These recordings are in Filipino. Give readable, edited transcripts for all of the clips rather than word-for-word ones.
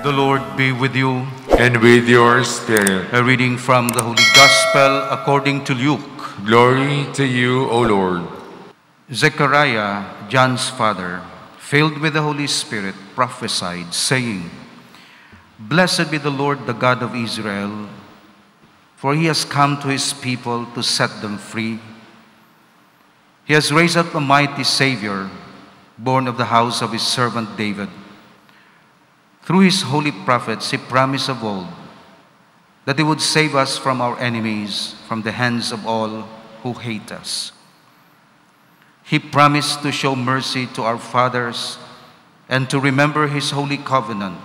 The Lord be with you. And with your spirit. A reading from the Holy Gospel according to Luke. Glory to you, O Lord. Zechariah, John's father, filled with the Holy Spirit, prophesied, saying, Blessed be the Lord, the God of Israel, for he has come to his people to set them free. He has raised up a mighty Savior, born of the house of his servant David. Through his holy prophets, he promised of old that he would save us from our enemies, from the hands of all who hate us. He promised to show mercy to our fathers and to remember his holy covenant.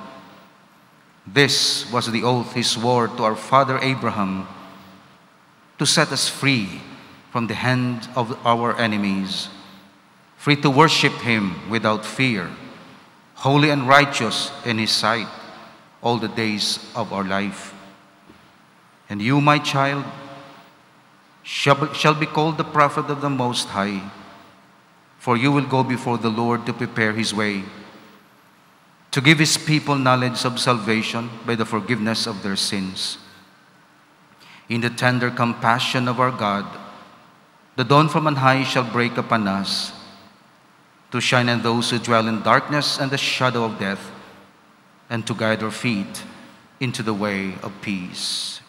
This was the oath he swore to our father Abraham, to set us free from the hand of our enemies, free to worship him without fear, holy and righteous in his sight all the days of our life. And you, my child, shall be called the prophet of the Most High, for you will go before the Lord to prepare his way, to give his people knowledge of salvation by the forgiveness of their sins. In the tender compassion of our God, the dawn from on high shall break upon us, to shine on those who dwell in darkness and the shadow of death, and to guide our feet into the way of peace.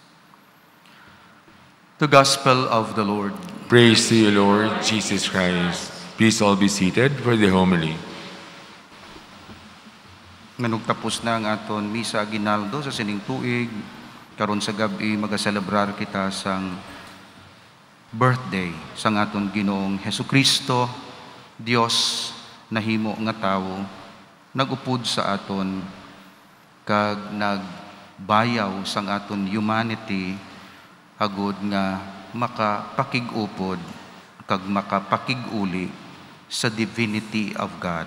The Gospel of the Lord. Praise to you, Lord Jesus Christ. Please all be seated for the homily. Nagtapos na ang aton misa aginaldo sa sining tuig. Karon sa gabi magaselebrar kita sang birthday sang aton Ginoong Hesukristo, Dios nahimo nga tawo, nagupod sa aton kag nagbayaw sang aton humanity agud nga makapakig-upod kag makapakig-uli sa divinity of God.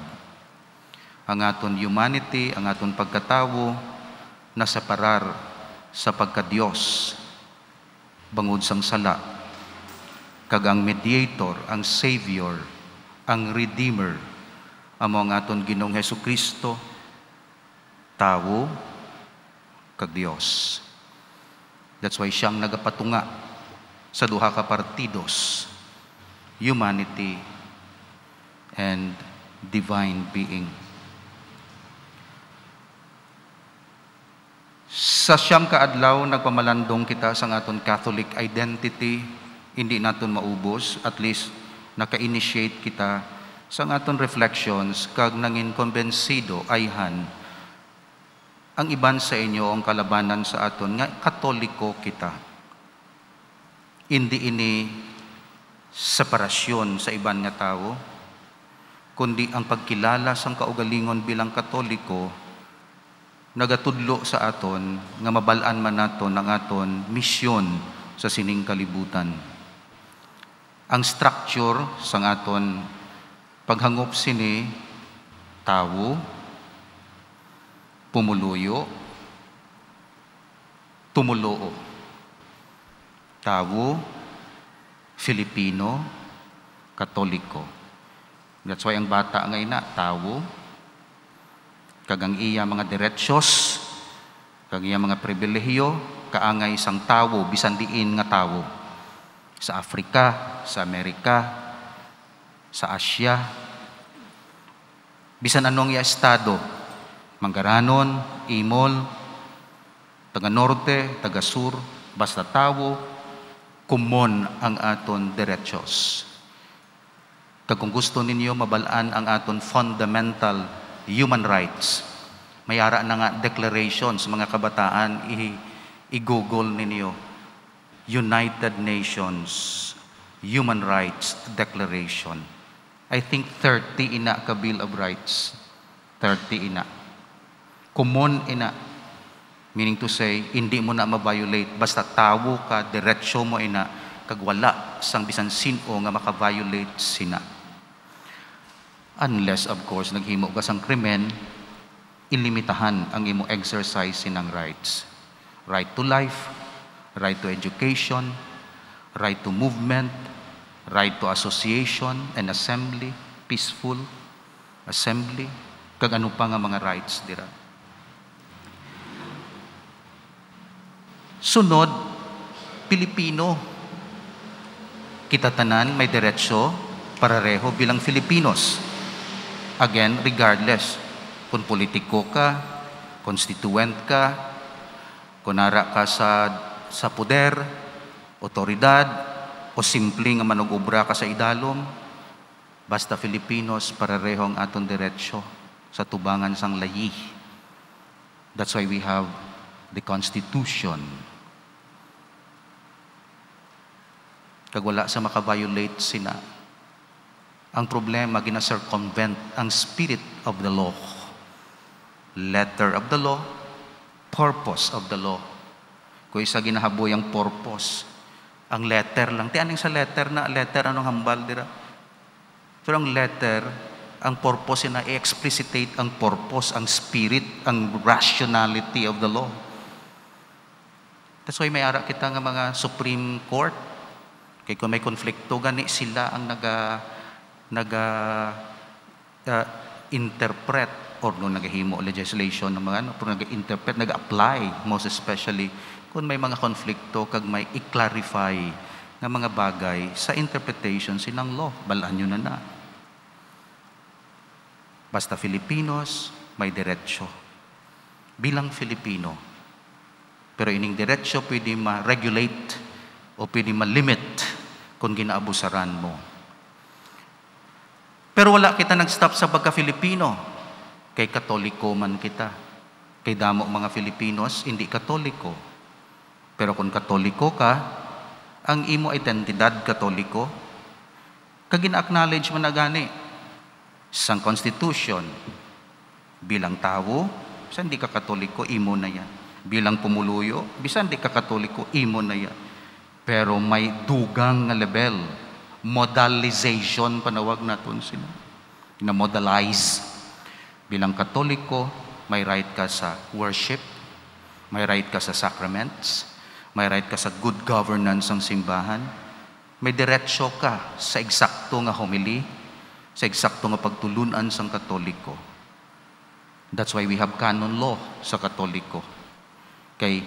Ang aton humanity, ang aton pagkatawo nasa parar sa pagka-Dios bangod sang sala, kag ang mediator, ang savior, ang redeemer amo ang aton Ginoong Hesukristo, tawo kag Dios. That's why siyang nagapatunga sa duha ka partidos, humanity and divine being. Sa siyam ka adlaw nagpamalandong kita sa aton Catholic identity, hindi naton maubos, at least naka-initiate kita sa aton reflections kag nangin konbensido ayhan ang iban sa inyo ang kalabanan sa aton nga Katoliko kita. Hindi ini separasyon sa iban nga tao, kundi ang pagkilala sang kaugalingon bilang Katoliko nagatudlo sa aton nga mabalaan man naton ang aton misyon sa sining kalibutan. Ang structure sang aton paghangop sini tawo, pumuluyo, tumuloo. Tawo, Filipino, Katoliko. That's why ang bata ngayon na tawo, kag ang iya mga diretsyos, kag iya mga pribilehiyo, kaangay sang tawo, bisan diin nga tawo. Sa Afrika, sa Amerika, sa Asya, bisan anong iya estado, Mangaranon, Imol, taga Norte, taga Sur, basta tawo, kumon ang aton diretsyos. Kag kung gusto ninyo mabalaan ang aton fundamental human rights, mayara na nga declarations, mga kabataan, i-google ninyo, United Nations Human Rights Declaration. I think 30 ina ka Bill of Rights. 30 ina. Common ina. Meaning to say, hindi mo na ma-violate. Basta tawo ka, diretsyo mo ina, kag wala sang bisan sino nga maka-violate sina. Unless, of course, naghimo ka sang krimen, ilimitahan ang imo exercise sinang rights. Right to life, right to education, right to movement, right to association and assembly, peaceful assembly, kag ano pa nga mga rights dira. Sunod, Pilipino. Kita tanan may diretsyo, pareho bilang Filipinos. Again, regardless kung politiko ka, constituent ka, kunara ka sa poder, otoridad, o simple nga manugobra ka sa idalom, basta Filipinos, pareho ang aton diretsyo sa tubangan sang layi. That's why we have the Constitution. Kag wala sa makaviolate sina. Ang problema, gina-circumvent ang spirit of the law. Letter of the law, purpose of the law. Kung isa ginahaboy ang purpose, ang letter lang. Tiyaning sa letter na, letter anong hambal dira? Pero ang letter, ang purpose na i-explicitate ang purpose, ang spirit, ang rationality of the law. That's why may ara kita nga mga Supreme Court. Kaya kung may konflikto, gani sila ang interpret or no nagahimo legislation ng mga pero nag-interpret, nag-apply most especially kung may mga konflikto kag may i-clarify ng mga bagay sa interpretation sinang law. Balaan nyo na. Basta Filipinos, may diretsyo. Bilang Filipino. Pero ining diretsyo pwede ma-regulate o pwede ma-limit kung ginaabusaran mo. Pero wala kita nag-stop sa pagka-Filipino. Kay Katoliko man kita. Kay damo mga Filipinos, hindi Katoliko. Pero kung Katoliko ka, ang imo identidad Katoliko, kag gina-acknowledge man na gani sang Constitution. Bilang tao, bisan di ka Katoliko, imo na yan. Bilang pumuluyo, bisan di ka Katoliko, imo na yan. Pero may dugang nga level. Modalization, panawag natin sila. Na-modalize. Bilang Katoliko, may right ka sa worship, may right ka sa sacraments, may right ka sa good governance ng simbahan, may diretsyo ka sa eksakto nga homily, sa eksakto nga pagtulunan sang Katoliko. That's why we have canon law sa Katoliko. Kay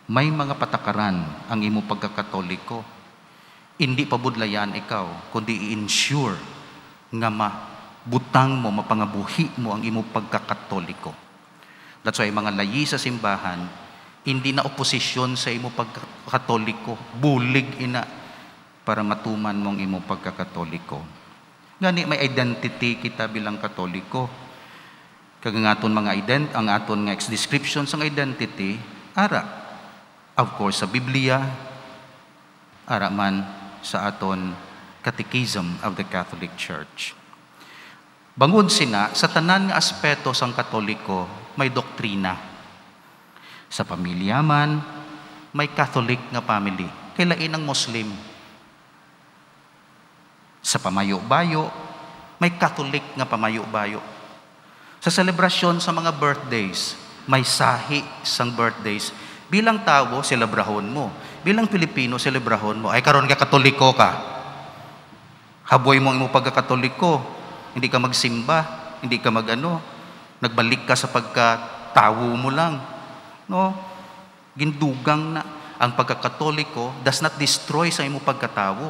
may mga patakaran ang imo pagkakatoliko. Hindi pabudlayan ikaw, kundi i-ensure nga mabutang mo, mapangabuhi mo ang imo pagkakatoliko. That's why mga layi sa simbahan, hindi na oposisyon sa imo pagkakatoliko. Bulig ina para matuman mong imo pagkakatoliko. Ngani may identity kita bilang Katoliko. Kag ang aton mga ang aton nga description sa identity, ara of course, sa Biblia, araman sa aton Catechism of the Catholic Church. Bangod sina, sa tanan nga aspeto sang Katoliko, may doktrina. Sa pamilya man, may Catholic nga family. Kailain ang Muslim. Sa pamayo-bayo, may Catholic nga pamayo-bayo. Sa selebrasyon sa mga birthdays, may sahi sang birthdays. Bilang tao, selebrahon mo. Bilang Pilipino, selebrahon mo. Ay, karon ka Katoliko ka. Haboy mo ang pagkakatoliko. Hindi ka magsimba. Hindi ka nagbalik ka sa pagkatawo mo lang. No? Gindugang na. Ang pagkakatoliko does not destroy sa imong pagkatawo.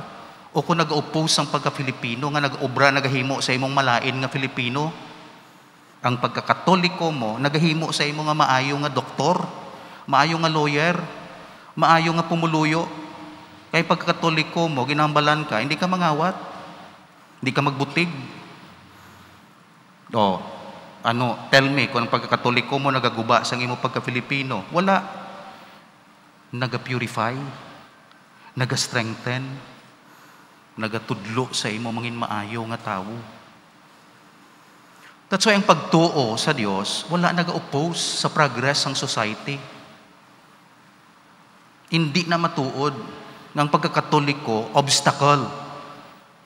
O kung nag-oppose ang pagka-Filipino, nga nag-obra, nagahimo sa imong malain nga Filipino, ang pagkakatoliko mo, nagahimo sa imong nga maayo nga doktor, maayo nga lawyer, maayo nga pumuluyo. Kaya pagkakatoliko mo, ginambalan ka, hindi ka mangawat, hindi ka magbutig. Tell me, kung ang pagkakatoliko mo nagaguba sa imo pagka-Filipino, wala. Naga-purify, naga-strengthen, nagatudlo sa imo mangin maayo nga tao. That's why ang pagtuo sa Dios, wala naga-oppose sa progress ng society. Hindi na matuod ng pagkakatoliko, obstacle.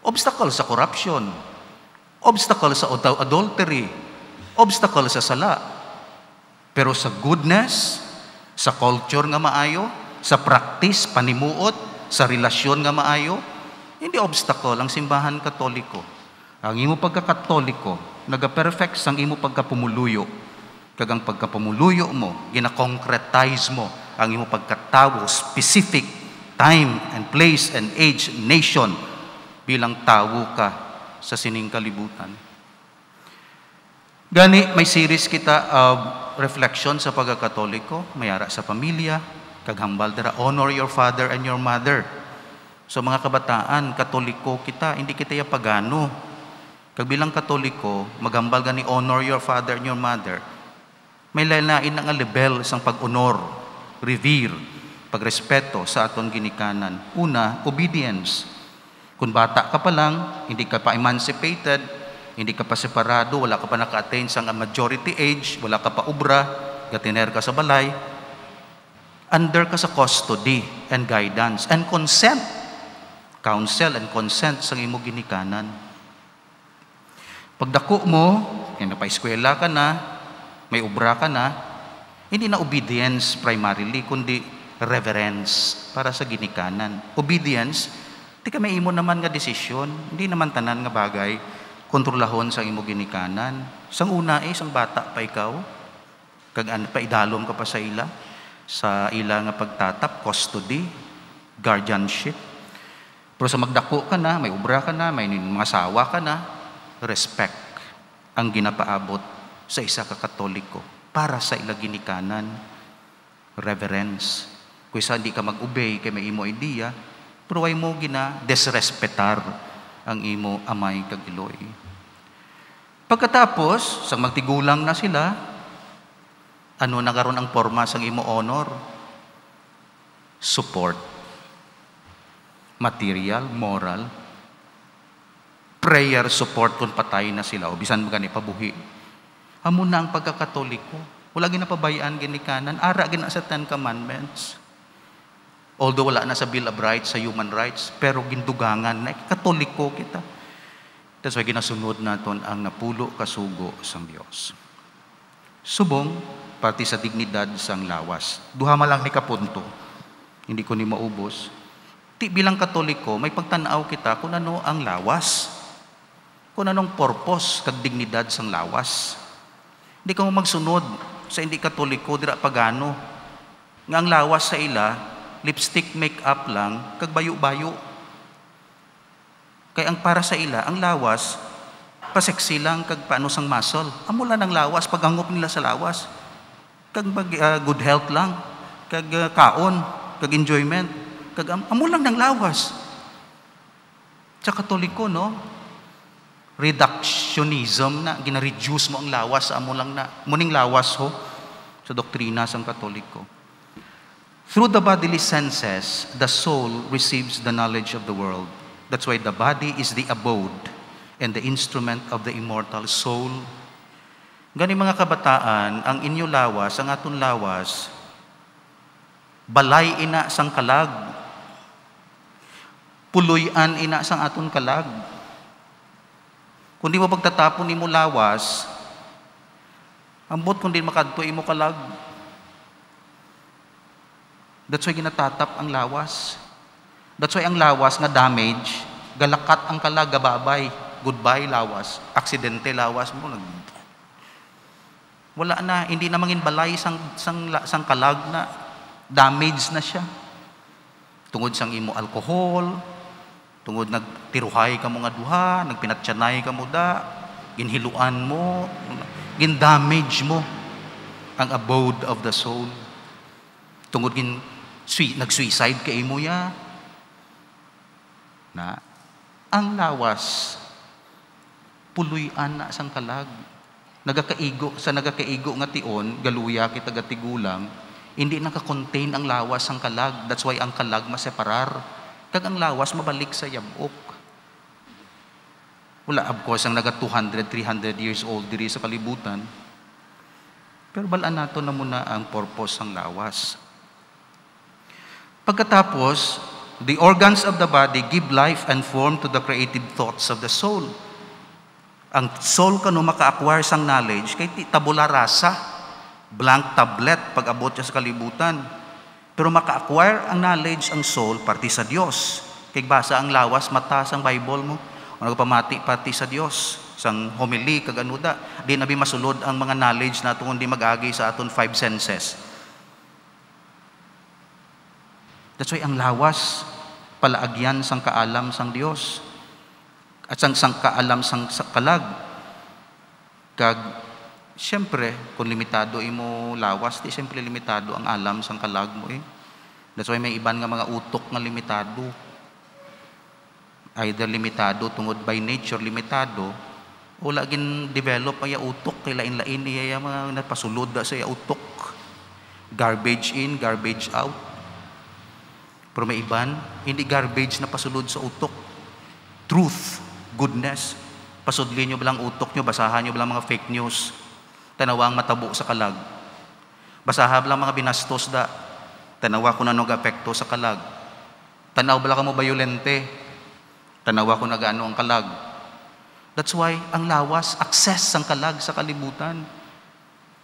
Obstacle sa corruption. Obstacle sa adultery. Obstacle sa sala. Pero sa goodness, sa culture nga maayo, sa practice, panimuot, sa relasyon nga maayo, hindi obstacle ang simbahan Katoliko. Ang imo pagkakatoliko, naga-perfect sang imo pagkapumuluyo. Kag ang pagkapumuluyo mo, gina-concretize mo ang imo pagkatao pagkatawo, specific time and place and age, nation, bilang tawo ka sa sining kalibutan. Gani, may series kita of reflection sa pagkakatoliko, mayara sa pamilya, kaghambal dira, honor your father and your mother. So mga kabataan, katoliko kita, hindi kita ya pagano. Kag bilang katoliko, maghambal gani honor your father and your mother. May lain na nga level sang pag-honor, revere, pagrespeto sa aton ginikanan. Una, obedience. Kung bata ka pa lang, hindi ka pa emancipated, hindi ka pa separado, wala ka pa naka-attain sa majority age, wala ka pa ubra, gatiner ka sa balay, under ka sa custody and guidance and consent. Counsel and consent sa imo ginikanan. Pagdako mo, napaeskwela ka na, may ubra ka na, hindi na obedience primarily, kundi reverence para sa ginikanan. Obedience, di ka may imo naman nga desisyon, hindi naman tanan nga bagay, kontrolahon sa imo ginikanan. Sang una sang bata pa ikaw, kag paidalom ka pa sa ila nga pagtatap, custody, guardianship. Pero sa magdako ka na, may ubra ka na, may mga asawa ka na, respect ang ginapaabot sa isa ka Katoliko para sa ila ginikanan, reverence. Kung isa hindi ka mag-obey kay may imo idea, pero way mo disrespetar ang imo amay kag iloy. Pagkatapos, sang magtigulang na sila, ano na karon ang forma sang imo honor? Support. Material, moral. Prayer support kung patay na sila o bisan mo gani pabuhi. Amo na ang pagkakatoliko. Wala ginapabayaan ginikanan, ara gina sa 10 Commandments. Although wala na sa Bill of Rights, sa human rights, pero gindugangan na katoliko kita. That's why ginasunod naton ang napulo kasugo sang Dios. Subong, pati sa dignidad sang lawas. Duha man lang ni kapunto, hindi ko ni maubos. Ti bilang katoliko, may pagtanaw kita kung ano ang lawas. Kung anong purpose kag dignidad sang lawas. Hindi ka mo magsunod sa hindi katoliko, dira pagano. Nga ang lawas sa ila, lipstick make-up lang, kag bayo-bayo. Kaya ang para sa ila, ang lawas, paseksi lang, kag paano sang muscle. Amo lang ang lawas, paghangop nila sa lawas. Kag good health lang, kag kaon, kag enjoyment, kag amo lang ng lawas. Sa Katoliko, no? Reductionism na, gina-reduce mo ang lawas, amo lang na, muning lawas ho, sa doktrina sang Katoliko. Through the bodily senses, the soul receives the knowledge of the world. That's why the body is the abode and the instrument of the immortal soul. Gani mga kabataan, ang inyo lawas, ang aton lawas, balay ina sang kalag. Puloy-an ina sang aton kalag. Kung di mo pagtatapon nimo lawas, ambot kung di makadto imo kalag. That's why ginatatap ang lawas. That's why ang lawas nga damage, galakat ang kalag, gababay. Goodbye lawas. Aksidente lawas mo. Wala na, hindi na mangin balay sang kalag na damage na siya. Tungod sang imo alcohol, tungod nagtiruhay ka mo nga duha, nagpinatyanay ka mo da, ginhiluan mo, gin-damage mo ang abode of the soul. Tungod nag-suicide ka imo ya. Na ang lawas puloy-an na sang kalag. Nagakaigo nga tion, galuya kita gatigulang, hindi naka-contain ang lawas sang kalag. That's why ang kalag maseparar. Kag ang lawas mabalik sa yabok. Wala, of course, ang naga 200, 300 years old diri sa kalibutan. Pero balaan nato na muna ang purpose ng lawas. Pagkatapos, the organs of the body give life and form to the creative thoughts of the soul. Ang soul kano maka-acquire sang knowledge, kay tabula rasa, blank tablet pag abot siya sa kalibutan. Pero maka-acquire ang knowledge ang soul parti sa Dios. Kay basa ang lawas mata sang Bible mo, o nagpamati pati sa Dios, sang homily kag anuda, di nabi masulod ang mga knowledge nato kundi mag-agi sa aton 5 senses. That's why ang lawas, palaagyan sang kaalam sang Dios. At sang kaalam sang kalag. Kag, siyempre, kung limitado imo lawas, di siyempre limitado ang alam sang kalag mo eh. That's why may iban nga mga utok nga limitado. Either limitado tungod by nature, limitado, o laging develop ay utok, kay lain-lain iya mga napasulod da sa utok. Garbage in, garbage out. Pero may iban, hindi garbage na pasulod sa utok. Truth, goodness. Pasudlin nyo balang utok nyo, basahan nyo balang mga fake news. Tanawang matabo sa kalag. Basahan balang mga binastos da. Tanawa ko na nag-apekto sa kalag. Tanaw bala ka mo bayolente. Tanawa ko nag-ano ang kalag. That's why ang lawas, access ang kalag sa kalibutan.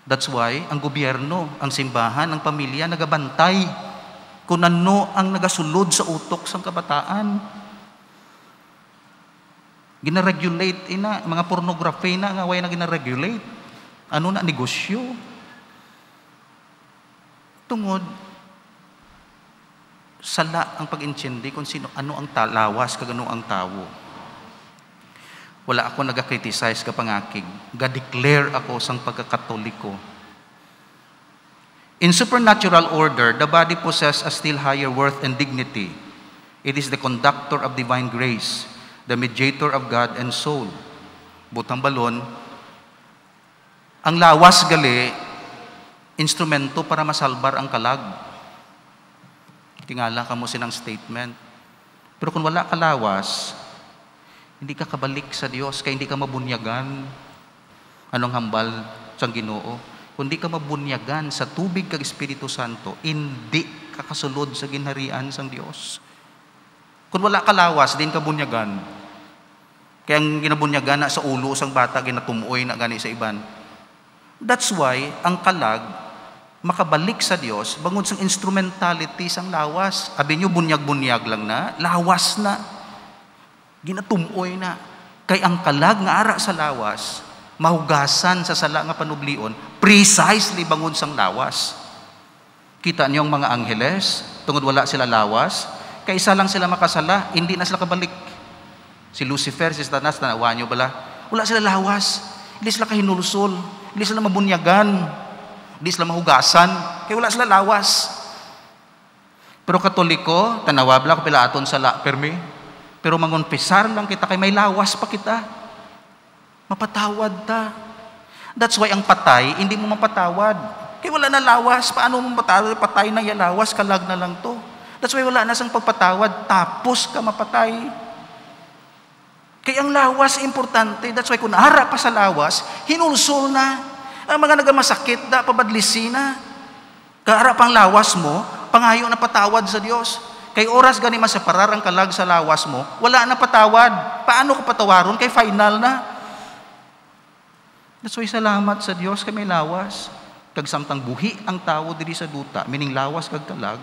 That's why ang gobyerno, ang simbahan, ang pamilya nagabantay kung ano ang nagasulod sa utok sang kabataan. Gina-regulate ina, mga pornography na nga way na gina-regulate. Ano na negosyo? Tungod sala ang pag-intindi kung sino, ano ang lawas, kagano ang tao. Wala ako nag-criticize ka pangakig. Ga-declare ako sang pagkakatoliko. In supernatural order, the body possesses a still higher worth and dignity. It is the conductor of divine grace, the mediator of God and soul. Butang balon, ang lawas gali, instrumento para masalbar ang kalag. Tingala ka mo sinang statement. Pero kung wala ka lawas, hindi ka kabalik sa Diyos, kaya hindi ka mabunyagan. Anong hambal sa Ginoo? Kung hindi ka mabunyagan sa tubig kag Espiritu Santo, hindi ka kasulod sa ginharian sang Diyos. Kung wala ka lawas, din ka bunyagan. Kaya ang ginabunyagan na sa ulo sang bata, ginatumuoy na gani sa iban. That's why, ang kalag, makabalik sa Diyos, bangod sang instrumentality sang lawas. Abi nyo, bunyag-bunyag lang na, lawas na. Ginatumuoy na. Kay ang kalag nga ara sa lawas, mahugasan sa sala nga panublion, precisely bangod sang lawas. Kita niyo ang mga angheles, tungod wala sila lawas, kay isa lang sila makasala, hindi na sila kabalik. Si Lucifer, si Satanas, tanawa niyo bala, wala sila lawas, hindi sila kahinulsol, hindi sila mabunyagan, hindi sila mahugasan, kaya wala sila lawas. Pero Katoliko, tanawa bala ko pila aton sa permi, pero mangonpisar lang kita, kay may lawas pa kita. Mapatawad ta. That's why ang patay, hindi mo mapatawad. Kaya wala na lawas, paano mo mapatawad? Patay na yan, lawas, kalag na lang to. That's why wala na sang pagpatawad, tapos ka mapatay. Kaya ang lawas, importante. That's why kung nahara pa sa lawas, hinulsol na. Ang mga nagamasakit, da, pabadlisi na. Kaharap ang lawas mo, pangayo na patawad sa Diyos. Kay oras gani maseparar ang kalag sa lawas mo, wala na patawad. Paano ka patawaron? Kay final na. That's why salamat sa Diyos kay may lawas. Kag samtang buhi ang tao diri sa duta, meaning lawas kag kalag,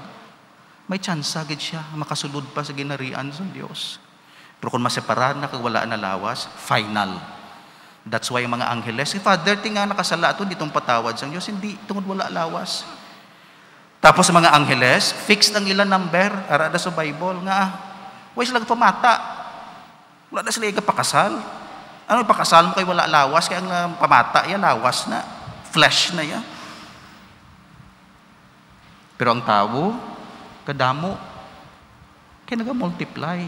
may chance agad siya makasulod pa sa ginarian sa Diyos. Pero kung maseparar na kag wala na lawas, final. That's why mga angheles, si Father, tinga nakasala ito, ditong patawad sa Diyos, hindi, tungod wala lawas. Tapos sa mga angheles, fixed ang ilang number, arada sa Bible, nga, why sila pamata? Wala na sila ikapakasal. Ano ipakasal mo kay wala lawas, kaya ang pamata, yan, lawas na, flesh na yan. Pero ang tao, kadamo, kaya naga-multiply.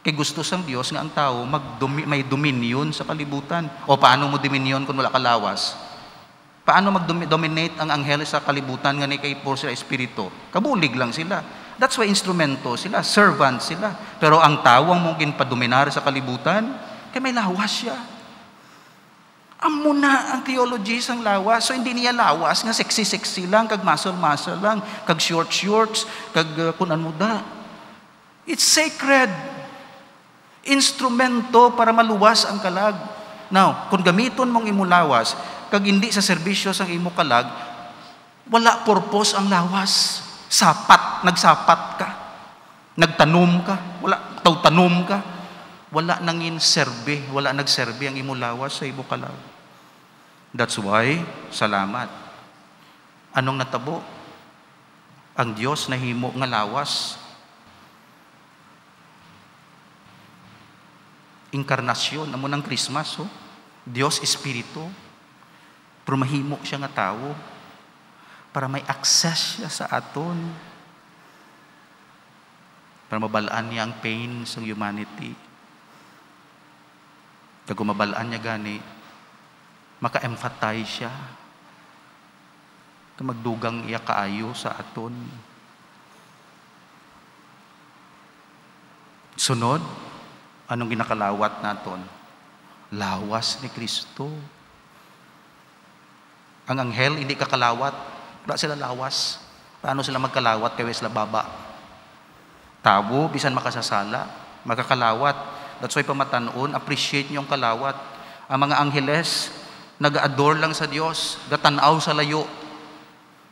Kaya gusto sang Diyos nga ang tao may dominion sa kalibutan. O paano mo dominion kung wala ka lawas? Paano mag-dominate ang anghel sa kalibutan nga ni kay por sila espiritu? Kabulig lang sila. That's why instrumento sila, servant sila. Pero ang tao ang mong padominar sa kalibutan, kaya may lawas siya. Amo na ang theology sang lawas. So hindi niya lawas nga sexy-sexy lang, kag muscle-muscle lang, kag short-shorts, kag kunan mo da. It's sacred. Instrumento para maluwas ang kalag. Now, kung gamiton mong imulawas, kag hindi sa serbisyo sang imo kalag, wala purpose ang lawas. Nagsapat ka. Nagtanom ka. Tanom ka. Wala nangin serbe. Wala nagserbe ang imulawas sa imo kalag. That's why, salamat. Anong natabo? Ang Dios nahimo nga lawas. Inkarnasyon, amo ng Christmas, oh. Dios Espiritu. Pero mahimo siya nga tao para may access siya sa aton. Para mabalaan niya ang pain sa humanity. Kag mabalaan niya gani, maka-empathize siya. Kag magdugang iya kaayo sa aton. Sunod, anong ginakalawat naton? Lawas ni Kristo. Ang anghel hindi kakalawat. Wala sila lawas. Paano sila magkalawat kaya sila baba? Tabo, bisan makasasala, makakalawat. That's why pamatanon, appreciate niyo ang kalawat. Ang mga angheles, nag-adore lang sa Diyos, gatanaw sa layo.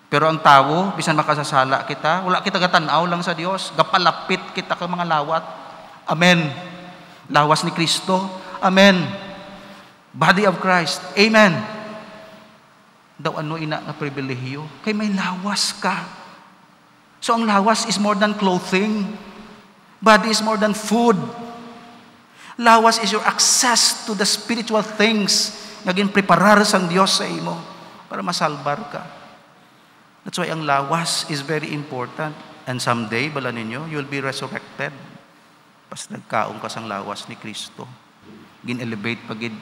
Pero ang tao, bisan makasasala kita, wala kita gatanaw lang sa Diyos, gapalapit kita ka mga lawat. Amen. Lawas ni Kristo. Amen. Body of Christ. Amen. Daw ano ina nga pribilehiyo? Kay may lawas ka. So ang lawas is more than clothing. Body is more than food. Lawas is your access to the spiritual things nga ginpreparar sang Dios sa imo para masalbar ka. That's why ang lawas is very important. And someday, bala ninyo, you'll be resurrected. Pas nagkaong ka sang lawas ni Kristo. Gin-elevate pagid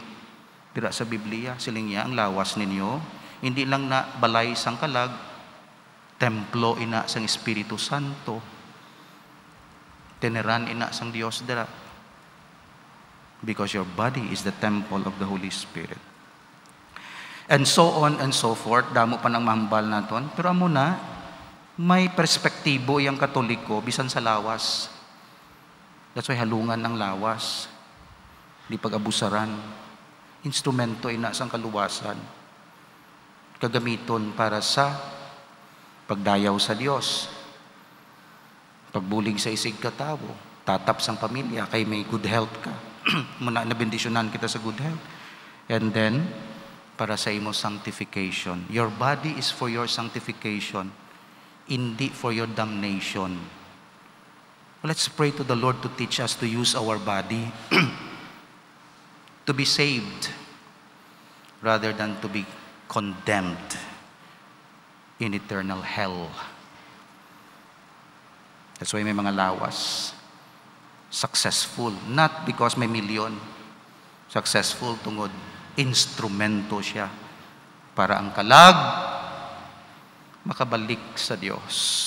dira sa Biblia, siling niya, ang lawas ninyo, hindi lang na balay sang kalag, templo ina sang Espiritu Santo. Teneran ina sang Dios dira. Because your body is the temple of the Holy Spirit. And so on and so forth, damo pa ng mahambal naton. Pero amo na, may perspektibo yung Katoliko bisan sa lawas. That's why halungan ng lawas. Di pag-abusaran. Instrumento ina sang kaluwasan. Kagamiton para sa pagdayaw sa Dios, pagbulig sa isig katao, tatap sang pamilya, kay may good health ka. Muna nabendisyonan kita sa good health. And then, para sa imo sanctification. Your body is for your sanctification, hindi for your damnation. Let's pray to the Lord to teach us to use our body to be saved rather than to be condemned in eternal hell. That's why may mga lawas. Successful. Not because may million. Successful tungod instrumento siya para ang kalag makabalik sa Diyos.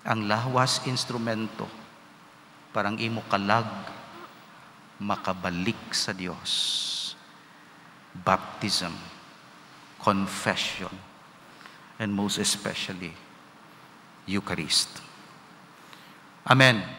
Ang lawas instrumento para ang imo kalag makabalik sa Diyos. Baptism, confession, and most especially, Eucharist. Amen.